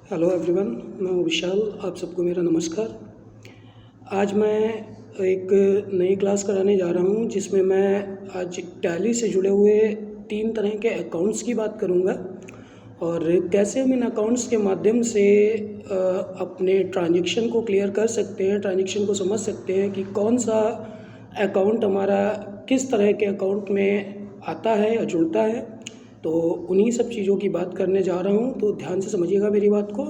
Hello everyone, मैं हूँ विशाल। आप सबको मेरा नमस्कार। आज मैं एक नई क्लास कराने जा रहा हूँ जिसमें मैं आज टैली से जुड़े हुए 3 तरह के अकाउंट्स की बात करूँगा और कैसे हम इन अकाउंट्स के माध्यम से अपने ट्रांजैक्शन को क्लियर कर सकते हैं, ट्रांजैक्शन को समझ सकते हैं कि कौन सा अकाउंट हमारा किस तरह के अकाउंट में आता है या जुड़ता है। तो उन्हीं सब चीज़ों की बात करने जा रहा हूँ, तो ध्यान से समझिएगा मेरी बात को।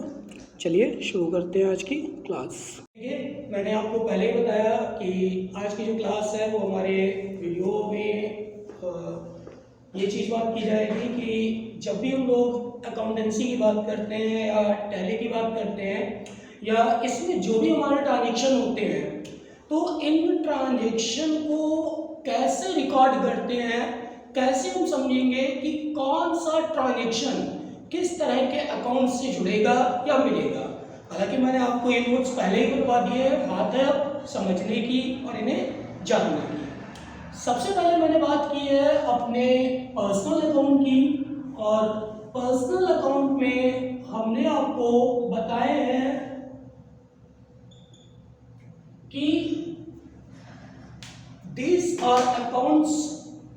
चलिए शुरू करते हैं आज की क्लास। देखिए, मैंने आपको पहले ही बताया कि आज की जो क्लास है वो हमारे वीडियो में ये चीज़ बात की जाएगी कि जब भी हम लोग अकाउंटेंसी की बात करते हैं या टैली की बात करते हैं या इसमें जो भी हमारे ट्रांजेक्शन होते हैं, तो इन ट्रांजेक्शन को कैसे रिकॉर्ड करते हैं, कैसे हम समझेंगे कि कौन सा ट्रांजेक्शन किस तरह के अकाउंट से जुड़ेगा या मिलेगा। हालांकि मैंने आपको ये नोट्स पहले ही बता दिए हैं, बात है अब समझने की और इन्हें जानने की। सबसे पहले मैंने बात की है अपने पर्सनल अकाउंट की, और पर्सनल अकाउंट में हमने आपको बताए हैं कि these are accounts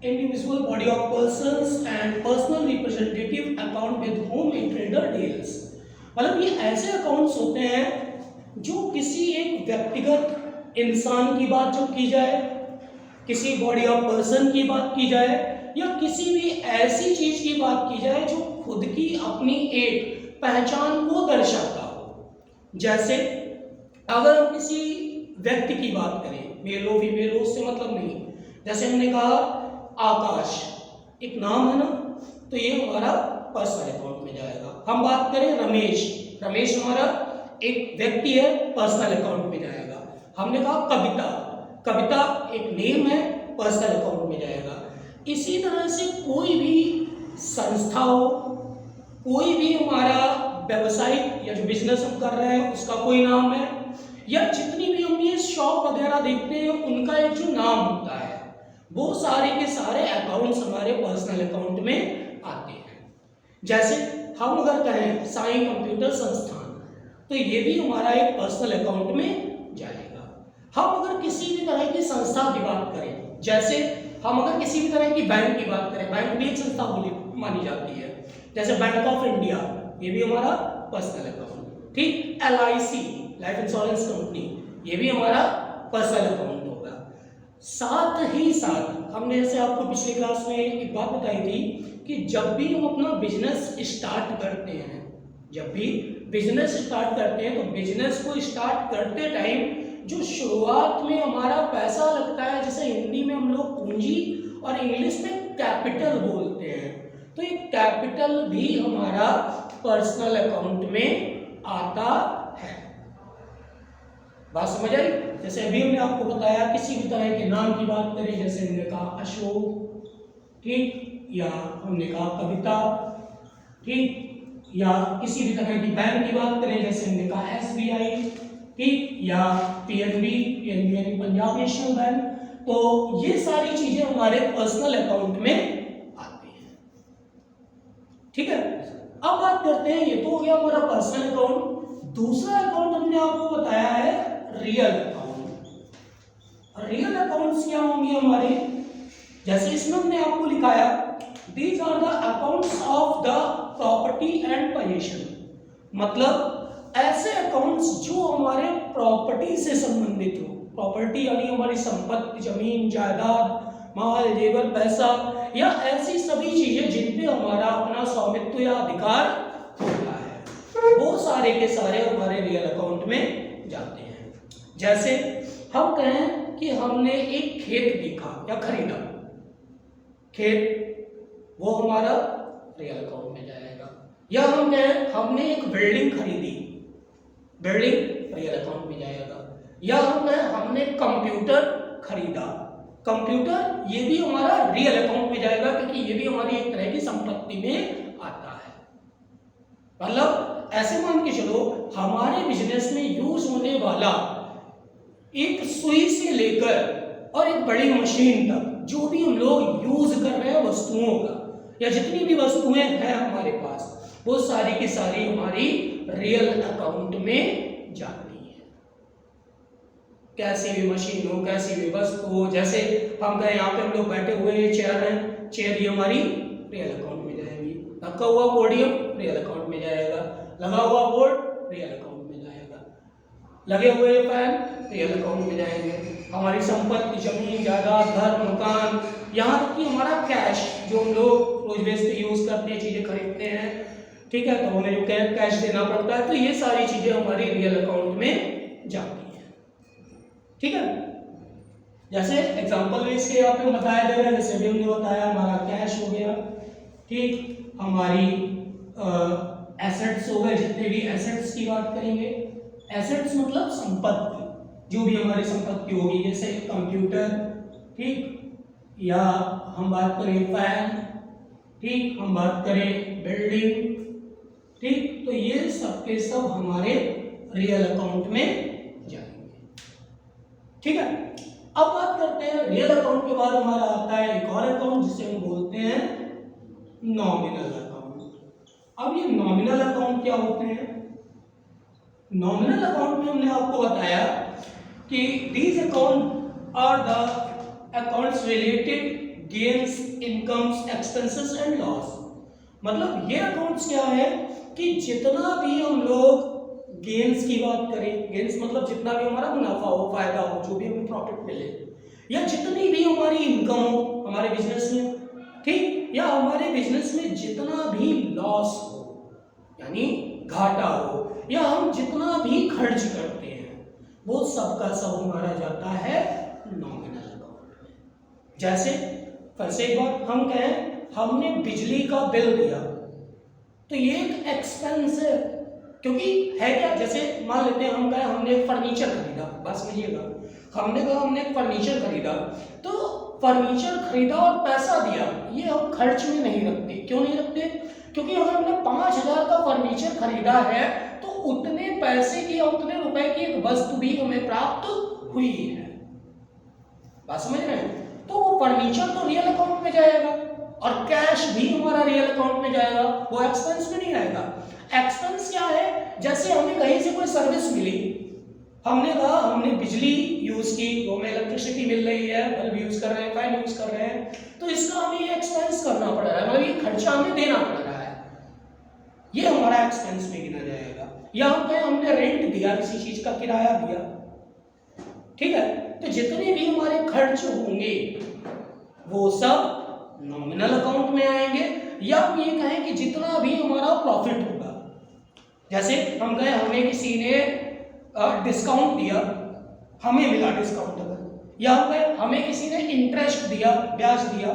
individual body of persons and personal representative account with whom a trader deals। मतलब ये ऐसे अकाउंट्स होते हैं जो किसी एक व्यक्तिगत इंसान की बात जो की जाए, किसी बॉडी ऑफ पर्सन की बात की जाए, या किसी भी ऐसी चीज की बात की जाए जो खुद की अपनी एक पहचान को दर्शाता हो। जैसे अगर हम किसी व्यक्ति की बात करें, मेल हो फीमेल हो उससे मतलब नहीं, जैसे हमने कहा आकाश एक नाम है ना, तो ये हमारा पर्सनल अकाउंट में जाएगा। हम बात करें रमेश, रमेश हमारा एक व्यक्ति है, पर्सनल अकाउंट में जाएगा। हमने कहा कविता, कविता एक नेम है, पर्सनल अकाउंट में जाएगा। इसी तरह से कोई भी संस्था हो, कोई भी हमारा व्यवसायिक या जो बिजनेस हम कर रहे हैं उसका कोई नाम है, या जितनी भी हम ये शॉप वगैरह देखते हैं उनका एक जो नाम होता है, वो सारे के सारे अकाउंट्स हमारे पर्सनल अकाउंट में आते हैं। जैसे हम अगर कहें साईं कंप्यूटर संस्थान, तो ये भी हमारा एक पर्सनल अकाउंट में जाएगा। हम अगर किसी भी तरह की संस्था की बात करें, जैसे हम अगर किसी भी तरह की बैंक की बात करें, बैंक भी एक संस्था मानी जाती है, जैसे बैंक ऑफ इंडिया, ये भी हमारा पर्सनल अकाउंट। ठीक, LIC लाइफ इंश्योरेंस कंपनी, ये भी हमारा पर्सनल अकाउंट होगा। साथ ही साथ हमने जैसे आपको पिछली क्लास में एक बात बताई थी कि जब भी हम अपना बिजनेस स्टार्ट करते हैं, जब भी बिजनेस स्टार्ट करते हैं, तो बिजनेस को स्टार्ट करते टाइम जो शुरुआत में हमारा पैसा लगता है, जैसे हिंदी में हम लोग पूंजी और इंग्लिश में कैपिटल बोलते हैं, तो ये कैपिटल भी हमारा पर्सनल अकाउंट में आता है। बात समझ आई? जैसे अभी हमने आपको बताया किसी भी तरह के नाम की बात करें, जैसे हमने कहा अशोक, ठीक, या हमने कहा कविता, ठीक, या किसी भी तरह की बैंक की बात करें, जैसे हमने कहा SBI, ठीक, या PNB यानी पंजाब नेशनल बैंक, तो ये सारी चीजें हमारे पर्सनल अकाउंट में आती हैं। ठीक है, अब बात करते हैं, ये तो हो गया हमारा पर्सनल अकाउंट। दूसरा अकाउंट हमने आपको बताया है रियल अकाउंट। रियल अकाउंट्स क्या होंगे हमारे, जैसे इसमें हमने आपको लिखाया these are the accounts of the property and position, मतलब ऐसे अकाउंट्स जो हमारे प्रॉपर्टी से संबंधित हो। प्रॉपर्टी यानी हमारी संपत्ति, जमीन जायदाद, माल जेवर पैसा, या ऐसी सभी चीजें जिन पे हमारा अपना स्वामित्व या अधिकार होता है, वो सारे के सारे हमारे रियल अकाउंट में जाते हैं। जैसे हम कहें कि हमने एक खेत देखा या खरीदा, खेत वो हमारा रियल अकाउंट में जाएगा। या हम कहें हमने एक बिल्डिंग खरीदी, बिल्डिंग रियल अकाउंट में जाएगा। या हम कहें हमने कंप्यूटर खरीदा, कंप्यूटर ये भी हमारा रियल अकाउंट में जाएगा, क्योंकि ये भी हमारी एक तरह की संपत्ति में आता है। मतलब ऐसे मान के चलो हमारे बिजनेस में यूज होने वाला एक सुई से लेकर और एक बड़ी मशीन तक जो भी हम लोग यूज कर रहे हैं वस्तुओं का, या जितनी भी वस्तुएं हैं हमारे पास, वो सारी की सारी हमारी रियल अकाउंट में जाती है। कैसी भी मशीन हो, कैसी भी वस्तु हो, जैसे हम कहें यहाँ पे हम लोग बैठे हुए चेयर हैं, चेयर ये हमारी रियल अकाउंट में जाएगी। रखा हुआ पोडियम रियल अकाउंट में जाएगा, लगा हुआ बोर्ड रियल अकाउंट में जाएगा, लगे हुए फैन रियल अकाउंट में जाएंगे। हमारी संपत्ति, जमीन जायदाद, घर मकान, यहाँ तक कि हमारा कैश जो हम लोग रोज बेस पे यूज करते हैं, चीजें खरीदते हैं, ठीक है, तो हमें जो कैश देना पड़ता है, तो ये सारी चीजें हमारी रियल अकाउंट में जाती है। ठीक है, जैसे एग्जांपल इसके यहाँ पे बताया गया है, जैसे अभी हमने बताया हमारा कैश हो गया, ठीक, हमारी एसेट्स हो गए, जितने भी एसेट्स की बात करेंगे, एसेट्स मतलब संपत्ति, जो भी हमारी संपत्ति होगी, जैसे कंप्यूटर, ठीक, या हम बात करें फैन, ठीक, हम बात करें बिल्डिंग, ठीक, तो ये सब के सब हमारे रियल अकाउंट में जाएंगे। ठीक है, अब बात करते हैं रियल अकाउंट के बाद हमारा आता है एक और अकाउंट जिसे हम बोलते हैं नॉमिनल अकाउंट। अब ये नॉमिनल अकाउंट क्या होते हैं? नॉमिनल अकाउंट में हमने आपको बताया कि these account are the accounts related gains, incomes, expenses and loss। मतलब ये अकाउंट्स क्या है कि जितना भी हम लोग गेन्स की बात करें, गेन्स मतलब जितना भी हमारा मुनाफा हो, फायदा हो, जो भी हमें प्रॉफिट मिले, या जितनी भी हमारी इनकम हो हमारे बिजनेस में, ठीक, या हमारे बिजनेस में जितना भी लॉस हो यानी घाटा हो, या हम जितना भी खर्च करते हैं, वो सब का सब हमारा जाता है नॉमिनल अकाउंट में। जैसे फिर से एक बार हम कहें हमने बिजली का बिल दिया, तो ये एक एक्सपेंस है, क्योंकि है क्या, जैसे मान लेते हैं हम कहें हमने फर्नीचर खरीदा, बस समझिएगा, हमने कहा हमने फर्नीचर खरीदा, तो फर्नीचर खरीदा और पैसा दिया, ये हम खर्च में नहीं रखते। क्यों नहीं रखते? क्योंकि अगर हमने 5,000 का फर्नीचर खरीदा है तो उतने पैसे की या उतने रुपए की एक वस्तु भी हमें प्राप्त हुई है, बात समझ रहे हैं? तो वो फर्नीचर तो रियल अकाउंट में जाएगा और कैश भी हमारा रियल अकाउंट में जाएगा, वो एक्सपेंस में नहीं आएगा। एक्सपेंस क्या है? जैसे हमें कहीं से कोई सर्विस मिली, हमने कहा हमने बिजली यूज की, तो हमें इलेक्ट्रिसिटी मिल रही है, बल्ब यूज कर रहे हैं, फैन यूज कर रहे हैं, तो इसका हमें ये एक्सपेंस करना पड़ रहा है, मतलब ये खर्चा हमें देना पड़ रहा है, ये हमारा एक्सपेंस में गिना जाएगा। या हम कहें हमने रेंट दिया, किसी चीज का किराया दिया, ठीक है, तो जितने भी हमारे खर्च होंगे वो सब नॉमिनल अकाउंट में आएंगे। या हम ये कहें कि जितना भी हमारा प्रॉफिट होगा, जैसे हम कहें हमें किसी ने डिस्काउंट दिया, हमें मिला डिस्काउंट, अगर, या हम कहें हमें किसी ने इंटरेस्ट दिया, ब्याज दिया,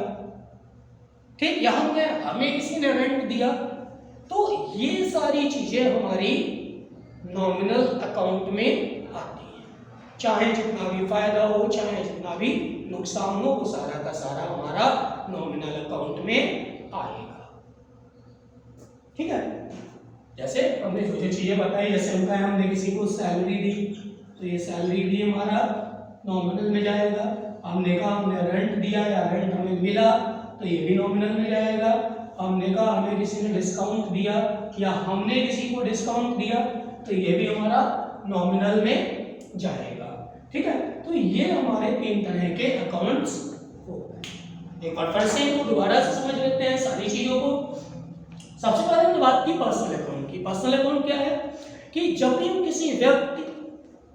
ठीक, या हम कहें हमें किसी ने रेंट दिया, तो ये सारी चीजें हमारी नॉमिनल अकाउंट में आती है। चाहे जितना भी फायदा हो, चाहे जितना भी नुकसान हो, वो सारा का सारा हमारा नॉमिनल अकाउंट में आएगा। ठीक है, जैसे हमने जो जो चीजें बताई, जैसे हमने किसी को सैलरी दी, तो ये सैलरी भी हमारा नॉमिनल में जाएगा। हमने कहा हमने रेंट दिया या रेंट हमें मिला, तो ये भी नॉमिनल में जाएगा। हमने कहा हमें किसी ने डिस्काउंट दिया या हमने किसी को डिस्काउंट दिया, तो ये भी हमारा नॉमिनल में जाएगा। ठीक है, तो ये हमारे 3 तरह के अकाउंट्स होते हैं। एक बार फिर से इनको दोबारा से समझ लेते हैं सारी चीजों को। सबसे पहले हमने बात की पर्सनल अकाउंट की। पर्सनल अकाउंट क्या है कि जब भी हम किसी व्यक्ति,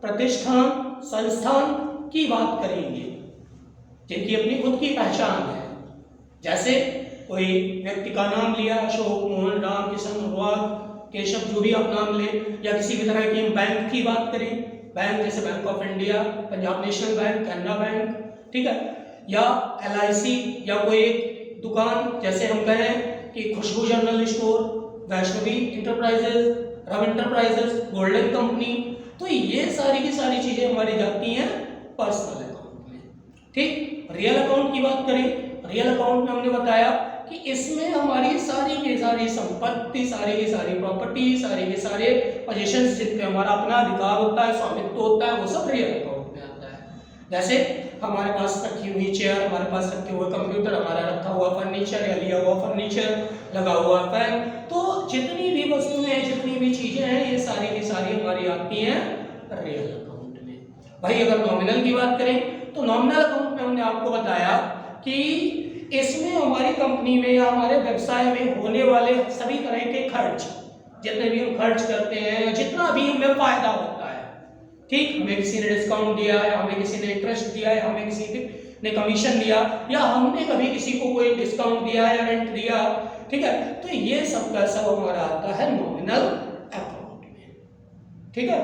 प्रतिष्ठान, संस्थान की बात करेंगे जिनकी अपनी खुद की पहचान है, जैसे कोई व्यक्ति का नाम लिया, अशोक, मोहन, राम, किशन, अनुराग, केशव, जो भी आप नाम ले, या किसी भी तरह की हम बैंक की बात करें, बैंक जैसे bank of India, Punjab national bank, Canara bank, ठीक है, या LIC, या कोई एक दुकान जैसे हम कहें कि खुशबू जनरल स्टोर, वैष्णवी इंटरप्राइजेज, रव इंटरप्राइजेज, गोल्डन कंपनी, तो ये सारी की सारी चीजें हमारी जाती हैं पर्सनल अकाउंट में। ठीक, रियल अकाउंट की बात करें, रियल अकाउंट में हमने बताया कि इसमें हमारी सारी की सारी संपत्ति, सारी की सारी प्रॉपर्टी, सारे के सारे पोजीशंस जिन पे हमारा अपना अधिकार होता है, स्वामित्व होता है, वो सब रियल अकाउंट में आता है। जैसे हमारे पास रखी हुई चेयर, हमारे पास रखे हुए कंप्यूटर, हमारा रखा हुआ फर्नीचर या लिया हुआ फर्नीचर, लगा हुआ फैन, तो जितनी भी वस्तुएं हैं, जितनी भी चीजें हैं, ये आती हैं रियल अकाउंट में। भाई अगर नॉमिनल की बात करें तो नॉमिनल अकाउंट में हमने आपको बताया कि इसमें हमारी कंपनी में या हमारे व्यवसाय में होने वाले सभी तरह के खर्च, जितने भी हम खर्च करते हैं या जितना भी हमें फायदा होता है, ठीक, हमें किसी ने डिस्काउंट दिया है, हमें किसी ने इंटरेस्ट दिया है, हमें किसी ने कमीशन दिया, या हमने कभी किसी को कोई डिस्काउंट दिया या रेंट दिया, ठीक है, तो ये सब का सब हमारा आता है नॉमिनल अकाउंट में, ठीक है।